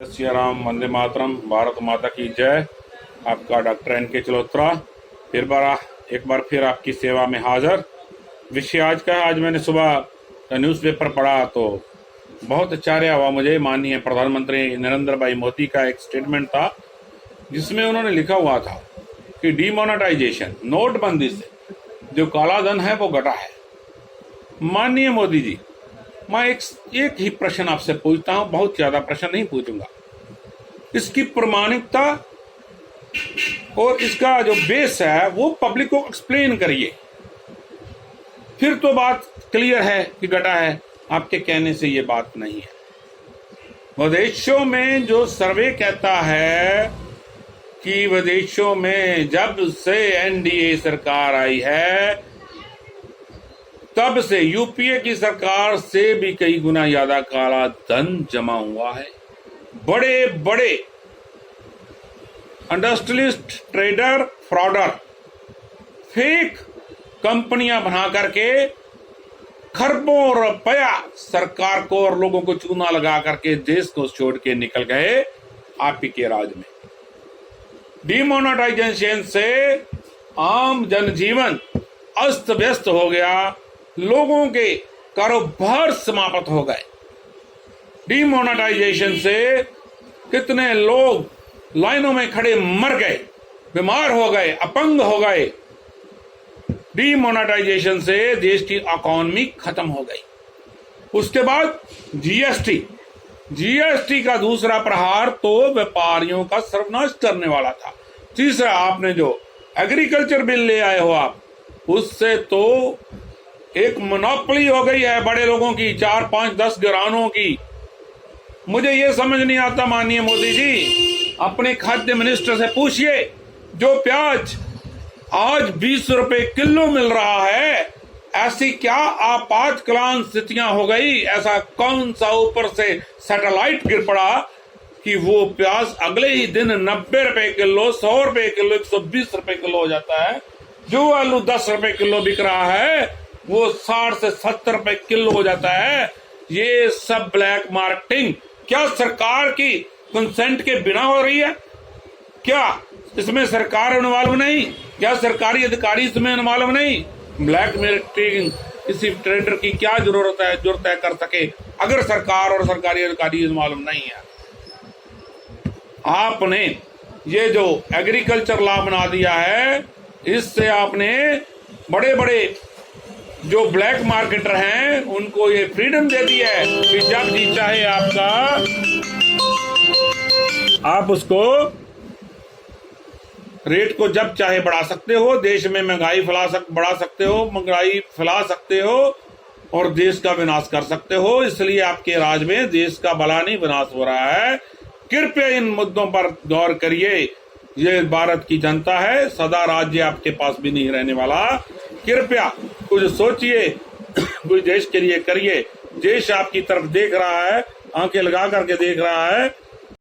श्री राम, वंदे मातरम, भारत माता की जय। आपका डॉक्टर एन.के. चलोत्रा एक बार फिर आपकी सेवा में हाजिर। विषय आज का, आज मैंने सुबह न्यूज़पेपर पढ़ा तो बहुत आश्चर्य हुआ मुझे। माननीय प्रधानमंत्री नरेंद्र भाई मोदी का एक स्टेटमेंट था जिसमें उन्होंने लिखा हुआ था कि डीमोनेटाइजेशन, नोटबंदी से जो काला धन है वो घटा है। माननीय मोदी जी, मैं एक ही प्रश्न आपसे पूछता हूं, बहुत ज्यादा प्रश्न नहीं पूछूंगा। इसकी प्रामाणिकता और इसका जो बेस है वो पब्लिक को एक्सप्लेन करिए, फिर तो बात क्लियर है कि घटा है। आपके कहने से ये बात नहीं है। विदेशों में जो सर्वे कहता है कि विदेशों में जब से एनडीए सरकार आई है तब से यूपीए की सरकार से भी कई गुना ज्यादा काला धन जमा हुआ है। बड़े बड़े इंडस्ट्रियलिस्ट, ट्रेडर, फ्रॉडर फेक कंपनियां बना करके खरबों रुपया सरकार को और लोगों को चूना लगा करके देश को छोड़ के निकल गए आप ही के राज में। डिमोनेटाइजेशन से आम जनजीवन अस्त व्यस्त हो गया, लोगों के कारोबार समाप्त हो गए। डिमोनेटाइजेशन से कितने लोग लाइनों में खड़े मर गए, बीमार हो गए, अपंग हो गए। डिमोनेटाइजेशन से देश की इकोनॉमी खत्म हो गई। उसके बाद जीएसटी का दूसरा प्रहार तो व्यापारियों का सर्वनाश करने वाला था। तीसरा, आपने जो एग्रीकल्चर बिल ले आए हो आप, उससे तो एक मोनोपोली हो गई है बड़े लोगों की, 4, 5, 10 गिरानों की। मुझे ये समझ नहीं आता माननीय मोदी जी, अपने खाद्य मिनिस्टर से पूछिए, जो प्याज आज 20 रुपए किलो मिल रहा है, ऐसी क्या आपातकालीन स्थितियां हो गई, ऐसा कौन सा ऊपर से सैटेलाइट गिर पड़ा कि वो प्याज अगले ही दिन 90 रुपए किलो, 100 रुपए किलो, 120 रुपए किलो हो जाता है। जो आलू 10 रुपए किलो बिक रहा है वो 60 से 70 रुपए किलो हो जाता है। ये सब ब्लैक मार्केटिंग क्या सरकार की कंसेंट के बिना हो रही है? क्या इसमें सरकार इन्वॉल्व नहीं? क्या सरकारी अधिकारी इसमें इन्वॉल्व नहीं? ब्लैक मार्केटिंग किसी ट्रेडर की क्या जरूरत है कर सके अगर सरकार और सरकारी अधिकारी इन्वॉल्व नहीं है। आपने ये जो एग्रीकल्चर लॉ बना दिया है, इससे आपने बड़े बड़े जो ब्लैक मार्केटर हैं उनको ये फ्रीडम दे दी है कि जब जी चाहे आप उसको रेट को जब चाहे बढ़ा सकते हो, देश में महंगाई बढ़ा सकते हो, महंगाई फैला सकते हो और देश का विनाश कर सकते हो। इसलिए आपके राज में देश का भला नहीं विनाश हो रहा है। कृपया इन मुद्दों पर गौर करिए। ये भारत की जनता है, सदा राज्य आपके पास भी नहीं रहने वाला। कृपया कुछ सोचिए, कुछ देश के लिए करिए। देश आपकी तरफ देख रहा है, आंखें लगा करके देख रहा है।